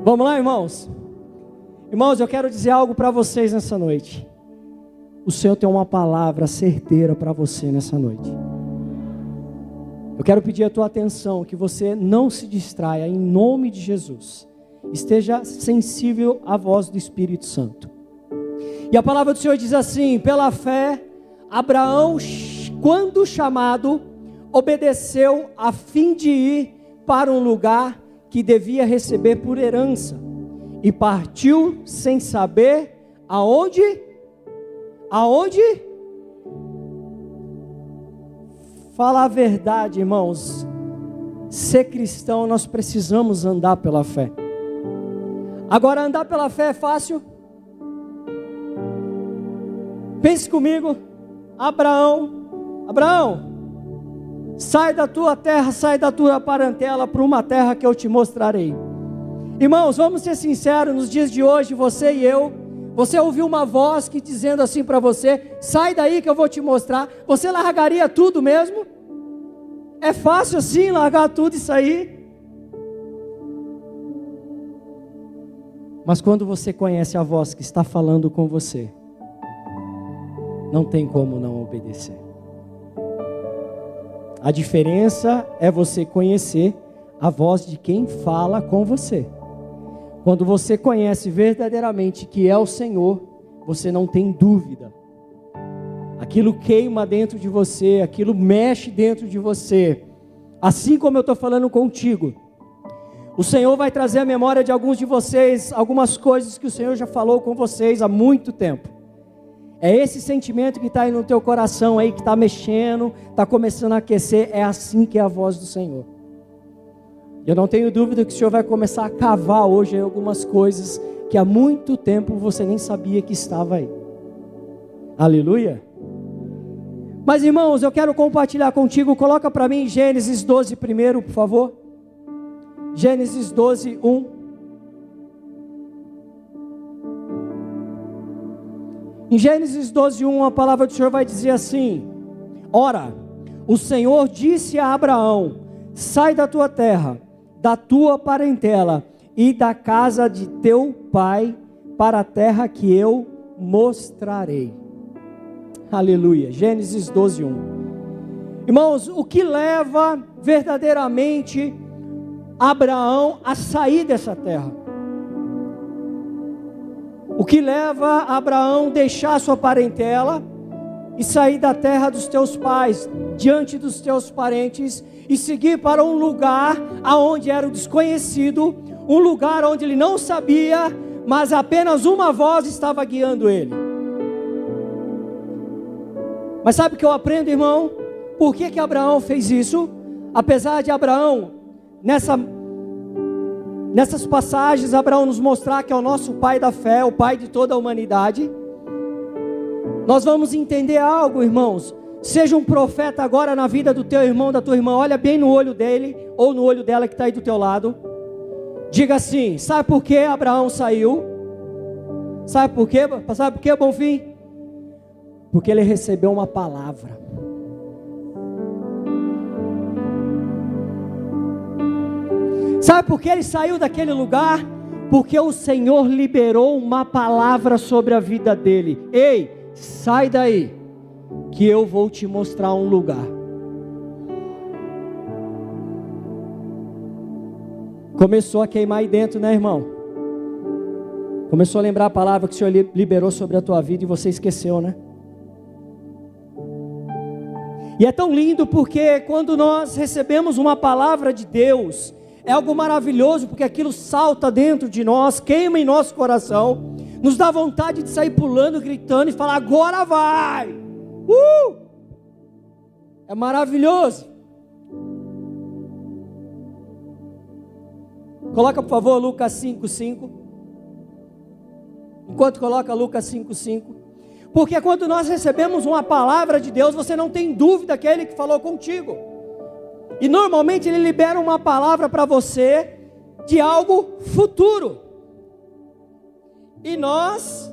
Vamos lá, irmãos? Irmãos, eu quero dizer algo para vocês nessa noite. O Senhor tem uma palavra certeira para você nessa noite. Eu quero pedir a tua atenção, que você não se distraia, em nome de Jesus. Esteja sensível à voz do Espírito Santo. E a palavra do Senhor diz assim: pela fé, Abraão, quando chamado, obedeceu a fim de ir para um lugar que devia receber por herança, e partiu sem saber aonde? Fala a verdade, irmãos. Ser cristão, nós precisamos andar pela fé. Agora, andar pela fé é fácil? Pense comigo. Abraão, sai da tua terra, sai da tua parentela para uma terra que eu te mostrarei. Irmãos, vamos ser sinceros, nos dias de hoje, você e eu, você ouviu uma voz que dizendo assim para você: sai daí que eu vou te mostrar. Você largaria tudo mesmo? É fácil assim largar tudo e sair? Mas quando você conhece a voz que está falando com você, não tem como não obedecer. A diferença é você conhecer a voz de quem fala com você. Quando você conhece verdadeiramente que é o Senhor, você não tem dúvida. Aquilo queima dentro de você, aquilo mexe dentro de você. Assim como eu estou falando contigo, o Senhor vai trazer à memória de alguns de vocês algumas coisas que o Senhor já falou com vocês há muito tempo. É esse sentimento que está aí no teu coração, aí que está mexendo, está começando a aquecer. É assim que é a voz do Senhor. Eu não tenho dúvida que o Senhor vai começar a cavar hoje algumas coisas que há muito tempo você nem sabia que estava aí. Aleluia. Mas, irmãos, eu quero compartilhar contigo. Coloca para mim Gênesis 12 primeiro, por favor. Gênesis 12, 1. Em Gênesis 12, 1, a palavra do Senhor vai dizer assim: ora, o Senhor disse a Abraão: sai da tua terra, da tua parentela e da casa de teu pai, para a terra que eu mostrarei. Aleluia. Gênesis 12, 1. Irmãos, o que leva verdadeiramente Abraão a sair dessa terra? O que leva Abraão a deixar sua parentela e sair da terra dos teus pais, diante dos teus parentes, e seguir para um lugar aonde era o desconhecido, um lugar onde ele não sabia, mas apenas uma voz estava guiando ele. Mas sabe o que eu aprendo, irmão? Por que Abraão fez isso? Apesar de Abraão, nessas passagens, Abraão nos mostrar que é o nosso pai da fé, o pai de toda a humanidade, nós vamos entender algo, irmãos. Seja um profeta agora na vida do teu irmão, da tua irmã. Olha bem no olho dele, ou no olho dela que está aí do teu lado. Diga assim: sabe por que Abraão saiu? Sabe por quê? Sabe por quê, Bonfim? Porque ele recebeu uma palavra. Sabe por que ele saiu daquele lugar? Porque o Senhor liberou uma palavra sobre a vida dele. Ei, sai daí, que eu vou te mostrar um lugar. Começou a queimar aí dentro, né, irmão? Começou a lembrar a palavra que o Senhor liberou sobre a tua vida e você esqueceu, né? E é tão lindo porque quando nós recebemos uma palavra de Deus, é algo maravilhoso, porque aquilo salta dentro de nós, queima em nosso coração, nos dá vontade de sair pulando, gritando e falar: agora vai! É maravilhoso. Coloca por favor Lucas 5:5. Enquanto coloca Lucas 5:5. Porque quando nós recebemos uma palavra de Deus, você não tem dúvida que é Ele que falou contigo. E normalmente Ele libera uma palavra para você de algo futuro. E nós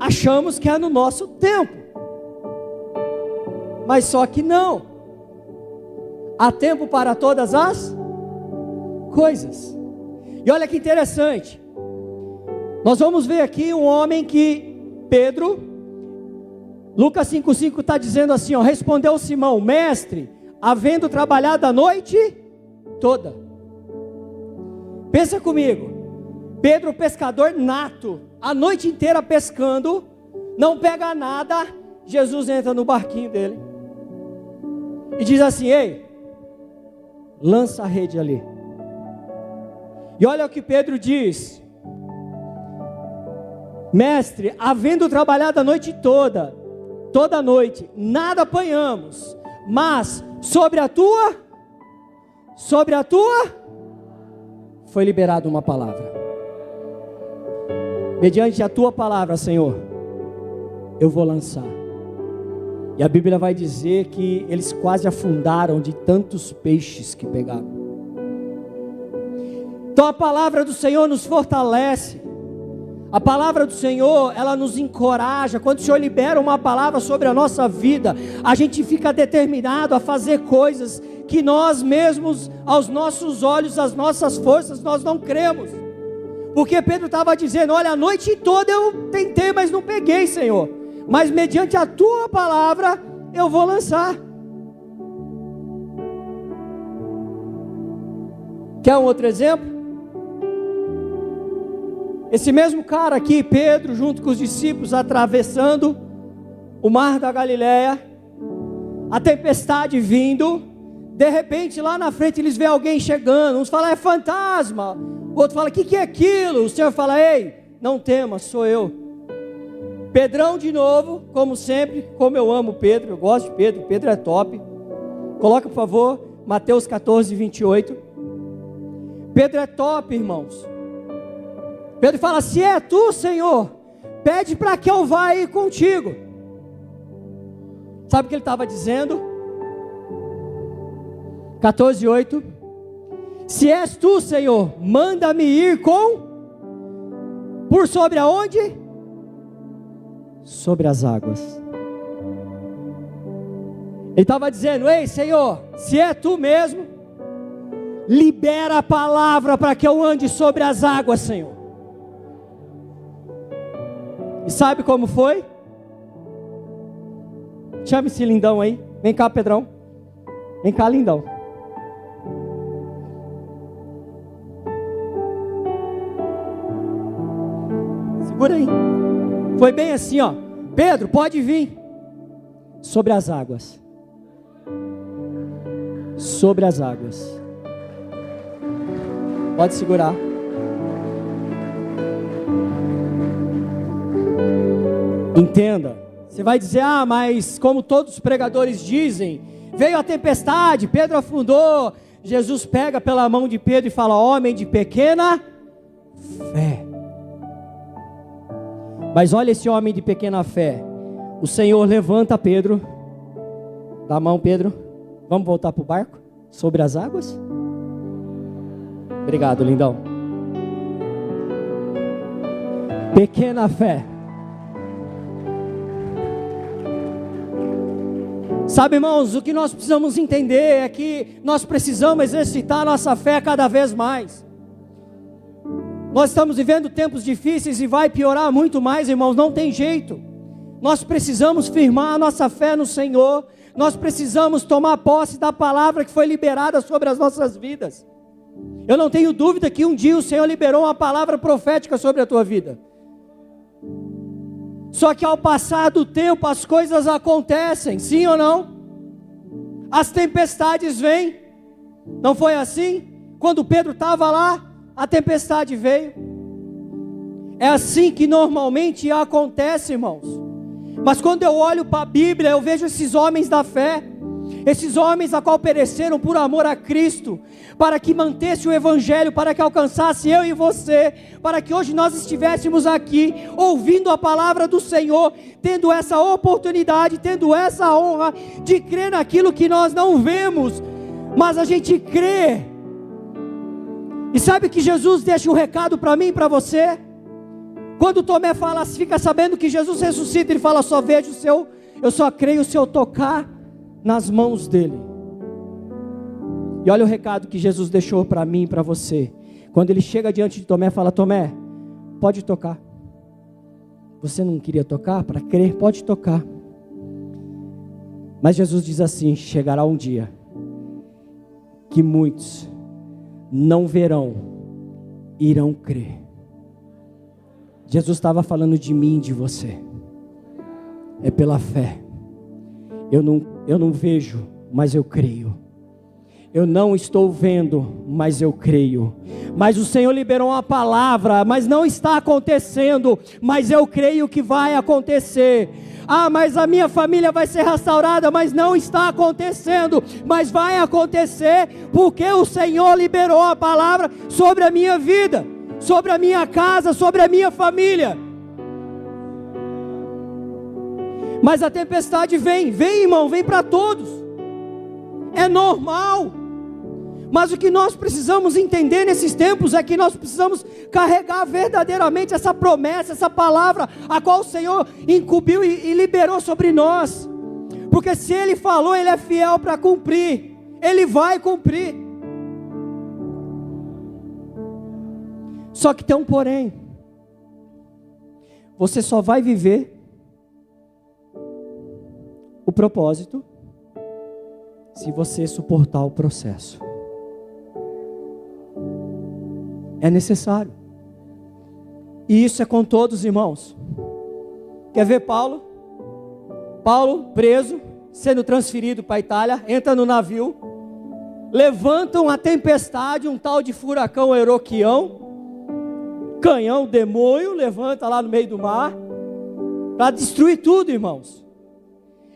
achamos que é no nosso tempo. Mas só que não. Há tempo para todas as coisas. E olha que interessante, nós vamos ver aqui um homem que Pedro, Lucas 5,5 está dizendo assim, ó, respondeu Simão, mestre, havendo trabalhado a noite toda. Pensa comigo, Pedro, pescador nato, a noite inteira pescando, não pega nada. Jesus entra no barquinho dele e diz assim, ei, lança a rede ali. E olha o que Pedro diz, mestre, havendo trabalhado a noite toda noite, nada apanhamos, mas sobre a tua, foi liberada uma palavra. Mediante a tua palavra, Senhor, eu vou lançar. E a Bíblia vai dizer que eles quase afundaram de tantos peixes que pegaram. Então a palavra do Senhor nos fortalece. A palavra do Senhor, ela nos encoraja. Quando o Senhor libera uma palavra sobre a nossa vida, a gente fica determinado a fazer coisas que nós mesmos, aos nossos olhos, às nossas forças, nós não cremos. Porque Pedro estava dizendo, olha, a noite toda eu tentei, mas não peguei, Senhor. Mas mediante a tua palavra, eu vou lançar. Quer um outro exemplo? Esse mesmo cara aqui, Pedro, junto com os discípulos, atravessando o mar da Galileia, a tempestade vindo, de repente lá na frente eles veem alguém chegando, uns falam, é fantasma, o outro fala, o que é aquilo? O Senhor fala, ei, não temas, sou eu. Pedrão de novo, como sempre, como eu amo Pedro, eu gosto de Pedro, Pedro é top. Coloca por favor, Mateus 14, 28. Pedro é top, irmãos. Pedro fala, se é tu, Senhor, pede para que eu vá aí contigo. Sabe o que ele estava dizendo? 14, 8. Se és tu, Senhor, manda-me ir por sobre aonde? Sobre as águas. Ele estava dizendo, ei Senhor, se é tu mesmo, libera a palavra para que eu ande sobre as águas, Senhor. E sabe como foi? Chama esse lindão aí. Vem cá, Pedrão. Vem cá, lindão. Segura aí. Foi bem assim, ó. Pedro, pode vir. Sobre as águas. Sobre as águas. Pode segurar. Entenda. Você vai dizer, mas como todos os pregadores dizem, veio a tempestade, Pedro afundou. Jesus pega pela mão de Pedro e fala, homem de pequena fé. Mas olha esse homem de pequena fé. O Senhor levanta Pedro. Dá a mão, Pedro. Vamos voltar para o barco? Sobre as águas? Obrigado, lindão. Pequena fé. Sabe, irmãos, o que nós precisamos entender é que nós precisamos exercitar a nossa fé cada vez mais. Nós estamos vivendo tempos difíceis e vai piorar muito mais, irmãos, não tem jeito. Nós precisamos firmar a nossa fé no Senhor. Nós precisamos tomar posse da palavra que foi liberada sobre as nossas vidas. Eu não tenho dúvida que um dia o Senhor liberou uma palavra profética sobre a tua vida. Só que ao passar do tempo as coisas acontecem, sim ou não? As tempestades vêm. Não foi assim? Quando Pedro estava lá, a tempestade veio. É assim que normalmente acontece, irmãos. Mas quando eu olho para a Bíblia, eu vejo esses homens da fé, esses homens a qual pereceram por amor a Cristo, para que mantesse o Evangelho, para que alcançasse eu e você, para que hoje nós estivéssemos aqui, ouvindo a palavra do Senhor, tendo essa oportunidade, tendo essa honra, de crer naquilo que nós não vemos, mas a gente crê. E sabe que Jesus deixa um recado para mim e para você? Quando Tomé fala, fica sabendo que Jesus ressuscita, ele fala, só vejo o seu, eu só creio se eu tocar nas mãos dele. E olha o recado que Jesus deixou para mim e para você. Quando ele chega diante de Tomé, fala: Tomé, pode tocar. Você não queria tocar para crer? Pode tocar. Mas Jesus diz assim: chegará um dia que muitos não verão, irão crer. Jesus estava falando de mim e de você. É pela fé. Eu não vejo, mas eu creio. Eu não estou vendo, mas eu creio. Mas o Senhor liberou uma palavra, mas não está acontecendo, mas eu creio que vai acontecer. Ah, mas a minha família vai ser restaurada, mas não está acontecendo, mas vai acontecer, porque o Senhor liberou a palavra sobre a minha vida, sobre a minha casa, sobre a minha família. Mas a tempestade vem, irmão, vem para todos. É normal. Mas o que nós precisamos entender nesses tempos é que nós precisamos carregar verdadeiramente essa promessa, essa palavra, a qual o Senhor incumbiu e liberou sobre nós. Porque se Ele falou, Ele é fiel para cumprir. Ele vai cumprir. Só que tem um porém. Você só vai viver o propósito se você suportar o processo. É necessário. E isso é com todos, irmãos. Quer ver Paulo? Paulo preso, sendo transferido para a Itália, entra no navio, levantam a tempestade, um tal de furacão Eroquião, canhão, demônio, levanta lá no meio do mar, para destruir tudo, irmãos.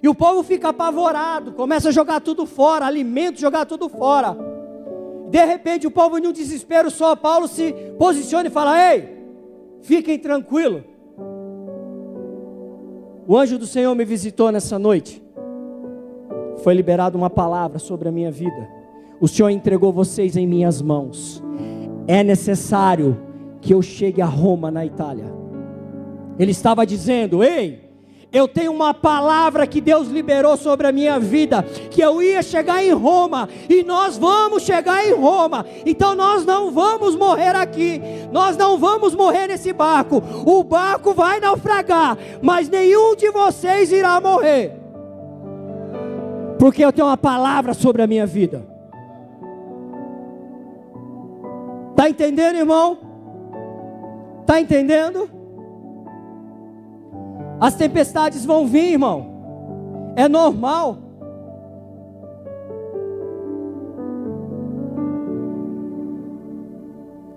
E o povo fica apavorado, começa a jogar tudo fora, alimento, jogar tudo fora. De repente o povo em um desespero, só Paulo se posiciona e fala: ei, fiquem tranquilos. O anjo do Senhor me visitou nessa noite. Foi liberada uma palavra sobre a minha vida. O Senhor entregou vocês em minhas mãos. É necessário que eu chegue a Roma, na Itália. Ele estava dizendo: ei, eu tenho uma palavra que Deus liberou sobre a minha vida, que eu ia chegar em Roma, e nós vamos chegar em Roma. Então nós não vamos morrer aqui, nós não vamos morrer nesse barco. O barco vai naufragar, mas nenhum de vocês irá morrer, porque eu tenho uma palavra sobre a minha vida. Está entendendo, irmão? Está entendendo? As tempestades vão vir, irmão. É normal.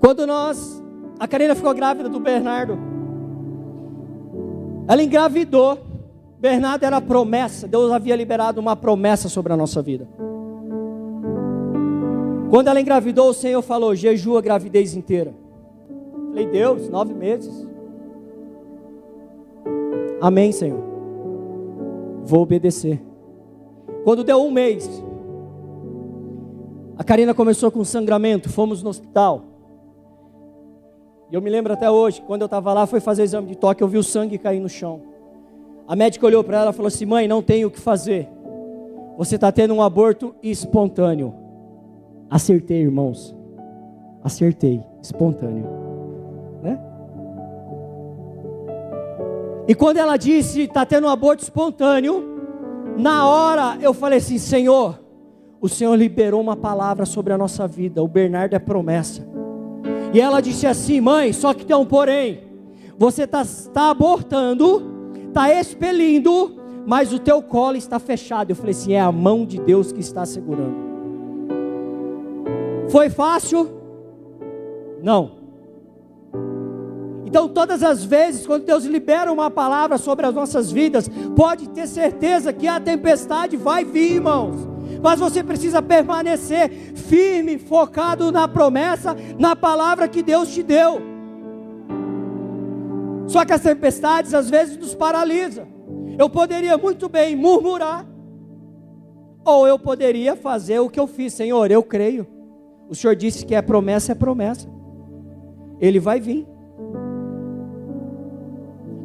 Quando a Karina ficou grávida do Bernardo, ela engravidou. Bernardo era promessa. Deus havia liberado uma promessa sobre a nossa vida. Quando ela engravidou, o Senhor falou: jejua a gravidez inteira. Falei: Deus, 9 meses. Amém, Senhor. Vou obedecer. Quando deu 1 mês, a Karina começou com sangramento. Fomos no hospital. E eu me lembro até hoje, quando eu estava lá, foi fazer exame de toque, eu vi o sangue cair no chão. A médica olhou para ela e falou assim: mãe, não tem o que fazer. Você está tendo um aborto espontâneo. Acertei, irmãos. Acertei, espontâneo, né? E quando ela disse: está tendo um aborto espontâneo, na hora eu falei assim: Senhor, o Senhor liberou uma palavra sobre a nossa vida. O Bernardo é promessa. E ela disse assim: mãe, só que tem um porém. Você está abortando, está expelindo, mas o teu colo está fechado. Eu falei assim: é a mão de Deus que está segurando. Foi fácil? Não. Então todas as vezes, quando Deus libera uma palavra sobre as nossas vidas, pode ter certeza que a tempestade vai vir, irmãos. Mas você precisa permanecer firme, focado na promessa, na palavra que Deus te deu. Só que as tempestades às vezes nos paralisam. Eu poderia muito bem murmurar, ou eu poderia fazer o que eu fiz. Senhor, eu creio. O Senhor disse que é promessa, Ele vai vir.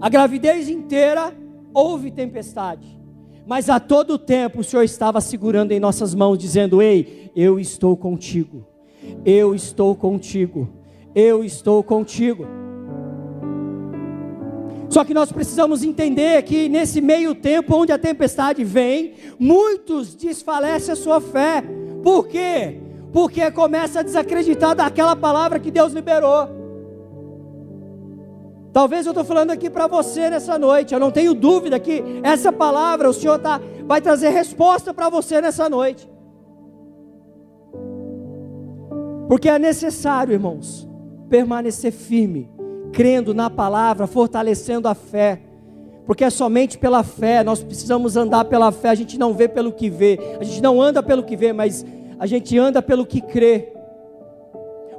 A gravidez inteira houve tempestade, mas a todo tempo o Senhor estava segurando em nossas mãos, dizendo: ei, eu estou contigo, eu estou contigo. eu estou contigo. Só que nós precisamos entender que nesse meio tempo onde a tempestade vem, muitos desfalecem a sua fé. Por quê? Porque começa a desacreditar daquela palavra que Deus liberou. Talvez eu estou falando aqui para você nessa noite, eu não tenho dúvida que essa palavra o Senhor vai trazer resposta para você nessa noite. Porque é necessário, irmãos, permanecer firme, crendo na palavra, fortalecendo a fé, porque é somente pela fé, nós precisamos andar pela fé. A gente não vê pelo que vê, a gente não anda pelo que vê, mas a gente anda pelo que crê.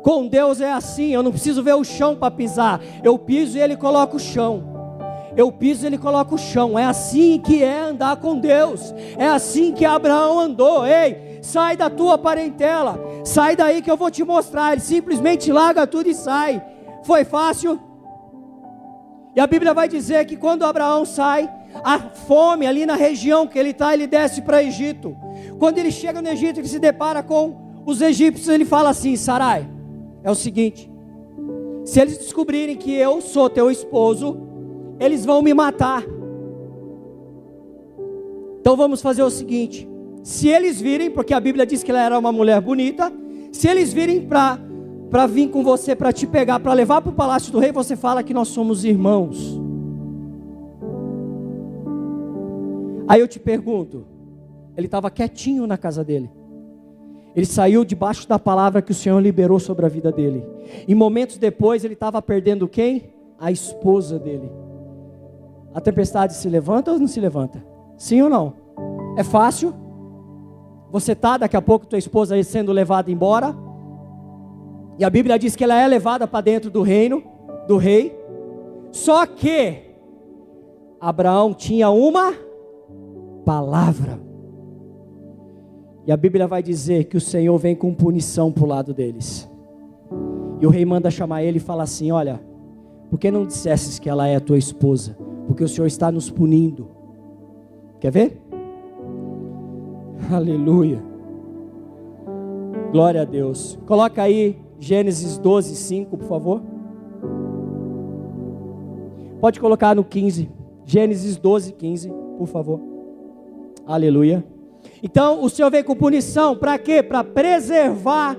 Com Deus é assim, eu não preciso ver o chão para pisar, eu piso e Ele coloca o chão, eu piso e Ele coloca o chão. É assim que é andar com Deus, é assim que Abraão andou. Ei, sai da tua parentela, sai daí que eu vou te mostrar. Ele simplesmente larga tudo e sai. Foi fácil? E a Bíblia vai dizer que quando Abraão sai, a fome ali na região que ele está, ele desce para o Egito. Quando ele chega no Egito, ele se depara com os egípcios. Ele fala assim: Sarai, é o seguinte, se eles descobrirem que eu sou teu esposo, eles vão me matar. Então vamos fazer o seguinte, se eles virem, porque a Bíblia diz que ela era uma mulher bonita, se eles virem para vir com você, para te pegar, para levar para o palácio do rei, você fala que nós somos irmãos. Aí eu te pergunto, ele estava quietinho na casa dele, ele saiu debaixo da palavra que o Senhor liberou sobre a vida dele, e momentos depois ele estava perdendo quem? A esposa dele. A tempestade se levanta ou não se levanta? Sim ou não? É fácil? Você está daqui a pouco tua esposa sendo levada embora, e a Bíblia diz que ela é levada para dentro do reino do rei. Só que Abraão tinha uma palavra, e a Bíblia vai dizer que o Senhor vem com punição para o lado deles, e o rei manda chamar ele e fala assim: olha, por que não dissesses que ela é a tua esposa? Porque o Senhor está nos punindo. Quer ver? Aleluia, glória a Deus. Coloca aí Gênesis 12, 5, por favor. Pode colocar no 15, Gênesis 12, 15, por favor. Aleluia. Então o Senhor veio com punição, para quê? Para preservar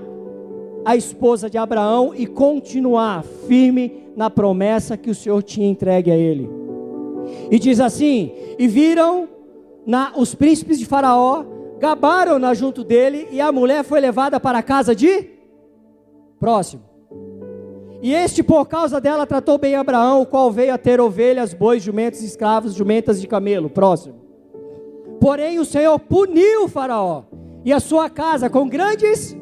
a esposa de Abraão e continuar firme na promessa que o Senhor tinha entregue a ele. E diz assim: e viram os príncipes de Faraó, gabaram-na junto dele, e a mulher foi levada para a casa de próximo. E este, por causa dela, tratou bem Abraão, o qual veio a ter ovelhas, bois, jumentos, escravos, jumentas de camelo. Próximo. Porém o Senhor puniu o Faraó e a sua casa com grandes,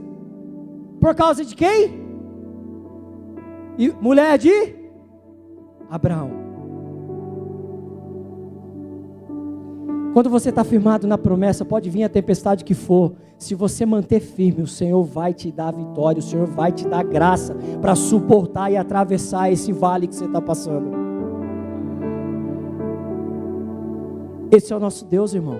por causa de quem? E mulher de Abraão. Quando você está firmado na promessa, pode vir a tempestade que for, se você manter firme, o Senhor vai te dar vitória, o Senhor vai te dar graça para suportar e atravessar esse vale que você está passando. Esse é o nosso Deus, irmão.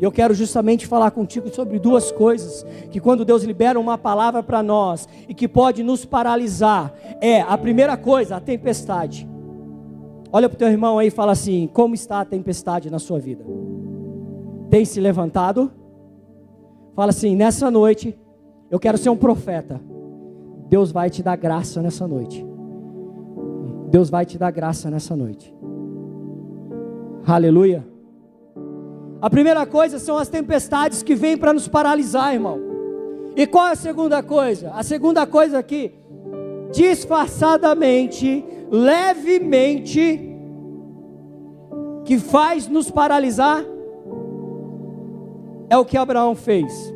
E eu quero justamente falar contigo sobre duas coisas, que quando Deus libera uma palavra para nós, e que pode nos paralisar, a primeira coisa, a tempestade. Olha para o teu irmão aí e fala assim: como está a tempestade na sua vida? Tem se levantado? Fala assim: nessa noite, eu quero ser um profeta. Deus vai te dar graça nessa noite. Deus vai te dar graça nessa noite. Aleluia. A primeira coisa são as tempestades que vêm para nos paralisar, irmão. E qual é a segunda coisa? A segunda coisa aqui, disfarçadamente, levemente, que faz nos paralisar, é o que Abraão fez.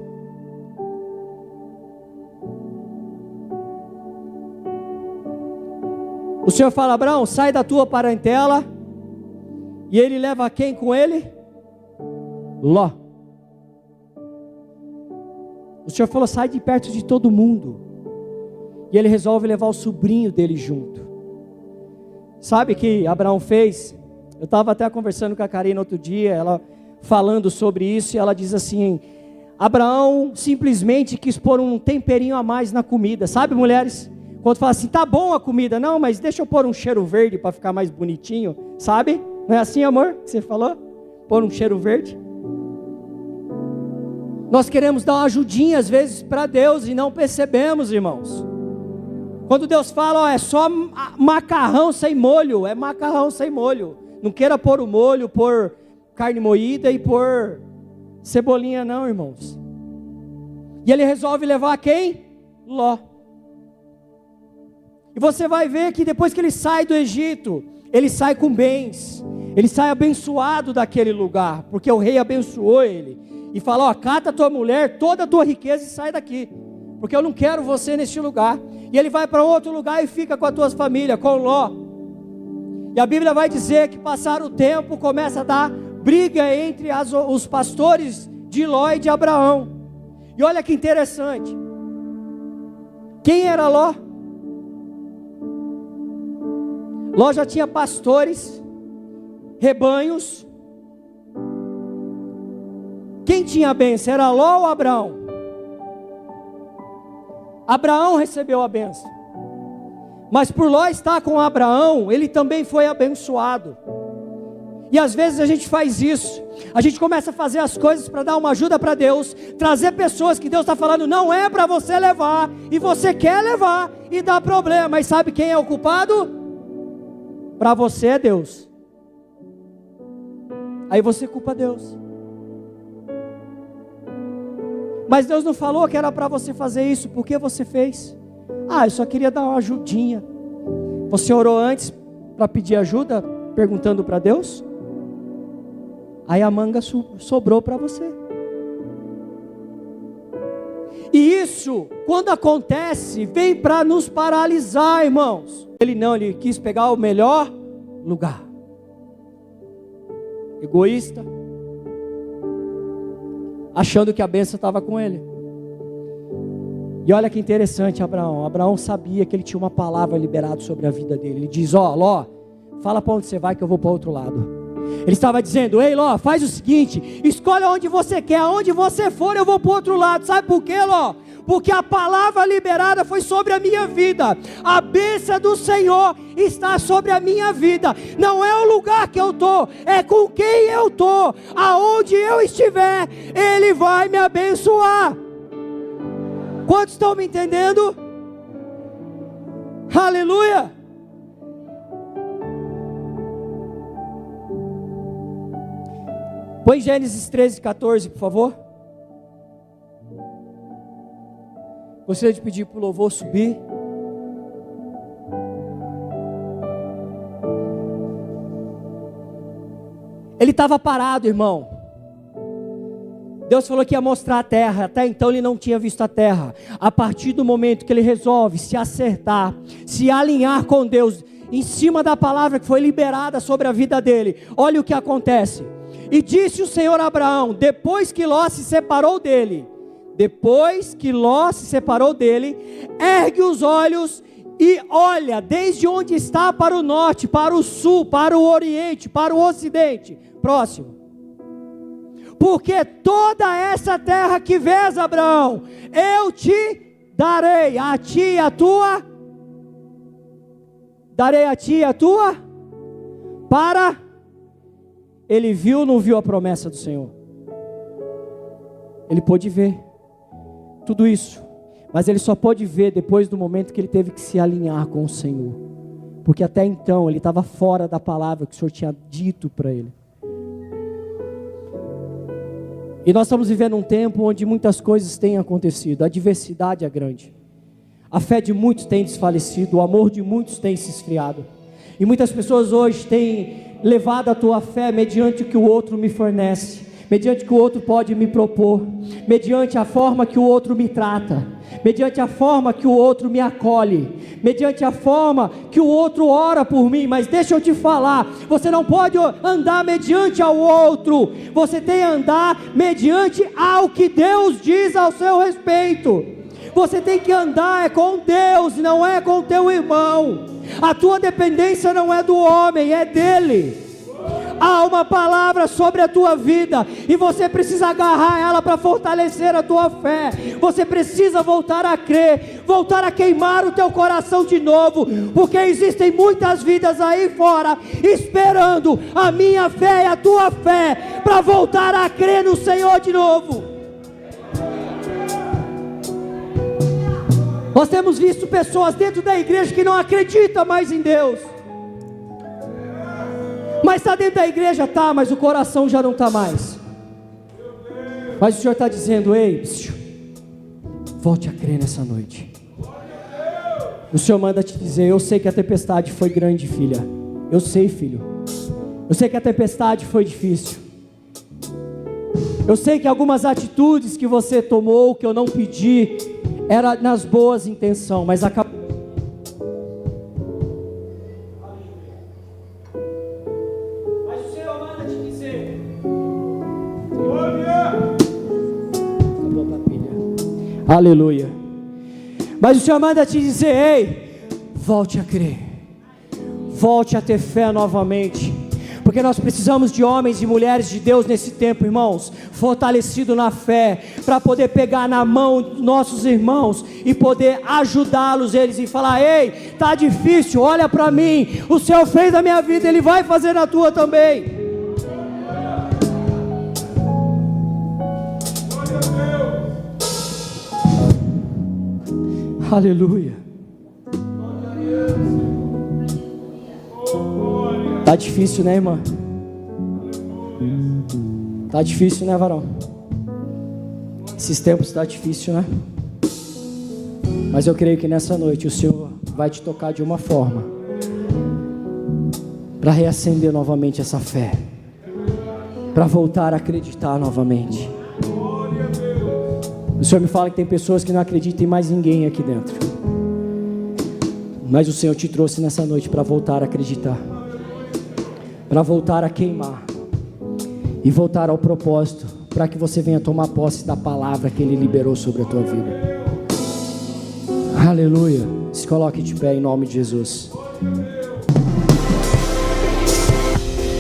O Senhor fala: Abraão, sai da tua parentela. E ele leva quem com ele? Ló. O Senhor falou: sai de perto de todo mundo. E ele resolve levar o sobrinho dele junto. Sabe o que Abraão fez? Eu estava até conversando com a Karina outro dia, ela falando sobre isso, e ela diz assim: Abraão simplesmente quis pôr um temperinho a mais na comida, sabe, mulheres? Quando fala assim, tá bom a comida, não, mas deixa eu pôr um cheiro verde para ficar mais bonitinho, sabe? Não é assim, amor, que você falou? Pôr um cheiro verde? Nós queremos dar uma ajudinha às vezes para Deus e não percebemos, irmãos. Quando Deus fala, ó, é só macarrão sem molho, é macarrão sem molho. Não queira pôr o molho, pôr carne moída e pôr cebolinha não, irmãos. E ele resolve levar quem? Ló. E você vai ver que depois que ele sai do Egito, ele sai com bens, ele sai abençoado daquele lugar, porque o rei abençoou ele, e fala, ó, cata a tua mulher, toda a tua riqueza e sai daqui, porque eu não quero você neste lugar. E ele vai para outro lugar e fica com a tua família, com Ló. E a Bíblia vai dizer que passar o tempo, começa a dar briga entre os pastores de Ló e de Abraão. E olha que interessante, quem era Ló? Ló já tinha pastores, rebanhos. Quem tinha a bênção? Era Ló ou Abraão? Abraão recebeu a bênção. Mas por Ló estar com Abraão, ele também foi abençoado. E às vezes a gente faz isso. A gente começa a fazer as coisas para dar uma ajuda para Deus, trazer pessoas que Deus está falando, não é para você levar, e você quer levar, e dá problema. Mas sabe quem é o culpado? Para você é Deus. Aí você culpa Deus. Mas Deus não falou que era para você fazer isso, por que você fez? Ah, eu só queria dar uma ajudinha. Você orou antes para pedir ajuda, perguntando para Deus? Aí a manga sobrou para você. E isso, quando acontece, vem para nos paralisar, irmãos. Ele quis pegar o melhor lugar. Egoísta. Achando que a bênção estava com ele. E olha que interessante, Abraão sabia que ele tinha uma palavra liberada sobre a vida dele. Ele diz, ó, Ló, fala para onde você vai que eu vou para o outro lado. Ele estava dizendo, ei Ló, faz o seguinte, escolhe onde você quer, aonde você for eu vou para o outro lado. Sabe por quê, Ló? Porque a palavra liberada foi sobre a minha vida. A bênção do Senhor está sobre a minha vida. Não é o lugar que eu estou, é com quem eu estou. Aonde eu estiver, Ele vai me abençoar. Quantos estão me entendendo? Aleluia! Põe Gênesis 13:14, por favor. Gostaria de pedir para o louvor subir. Ele estava parado, irmão. Deus falou que ia mostrar a terra. Até então ele não tinha visto a terra. A partir do momento que ele resolve se acertar, se alinhar com Deus, em cima da palavra que foi liberada sobre a vida dele, olha o que acontece. E disse o Senhor a Abraão, depois que Ló se separou dele, ergue os olhos e olha desde onde está para o norte, para o sul, para o oriente, para o ocidente. Próximo. Porque toda essa terra que vês, Abraão, eu te darei, a ti e a tua, para... Ele viu ou não viu a promessa do Senhor? Ele pôde ver tudo isso, mas ele só pôde ver depois do momento que ele teve que se alinhar com o Senhor, porque até então ele estava fora da palavra que o Senhor tinha dito para ele. E nós estamos vivendo um tempo onde muitas coisas têm acontecido, a adversidade é grande, a fé de muitos tem desfalecido, o amor de muitos tem se esfriado, e muitas pessoas hoje têm levado a tua fé mediante o que o outro me fornece, mediante o que o outro pode me propor, mediante a forma que o outro me trata, mediante a forma que o outro me acolhe, mediante a forma que o outro ora por mim. Mas deixa eu te falar, você não pode andar mediante ao outro, você tem que andar mediante ao que Deus diz ao seu respeito. Você tem que andar com Deus, não é com teu irmão. A tua dependência não é do homem, é dele. Há uma palavra sobre a tua vida e você precisa agarrar ela para fortalecer a tua fé. Você precisa voltar a crer, voltar a queimar o teu coração de novo, porque existem muitas vidas aí fora esperando a minha fé e a tua fé para voltar a crer no Senhor de novo. Nós temos visto pessoas dentro da igreja que não acreditam mais em Deus. Mas está dentro da igreja, tá, mas o coração já não está mais. Mas o Senhor está dizendo: ei, volte a crer nessa noite. O Senhor manda te dizer: eu sei que a tempestade foi grande, filha. Eu sei, filho. Eu sei que a tempestade foi difícil. Eu sei que algumas atitudes que você tomou, que eu não pedi, era nas boas intenções, mas acabou. Aleluia. Mas o Senhor manda te dizer: ei, volte a crer, volte a ter fé novamente, porque nós precisamos de homens e mulheres de Deus nesse tempo, irmãos, fortalecidos na fé, para poder pegar na mão dos nossos irmãos e poder ajudá-los eles e falar: ei, tá difícil, olha para mim, o Senhor fez na minha vida, Ele vai fazer na tua também. Aleluia. Tá difícil, né, irmã? Tá difícil, né, varão? Esses tempos tá difícil, né? Mas eu creio que nessa noite o Senhor vai te tocar de uma forma para reacender novamente essa fé, para voltar a acreditar novamente. O Senhor me fala que tem pessoas que não acreditam em mais ninguém aqui dentro, mas o Senhor te trouxe nessa noite para voltar a acreditar, para voltar a queimar e voltar ao propósito, para que você venha tomar posse da palavra que Ele liberou sobre a tua vida. Aleluia. Se coloque de pé em nome de Jesus.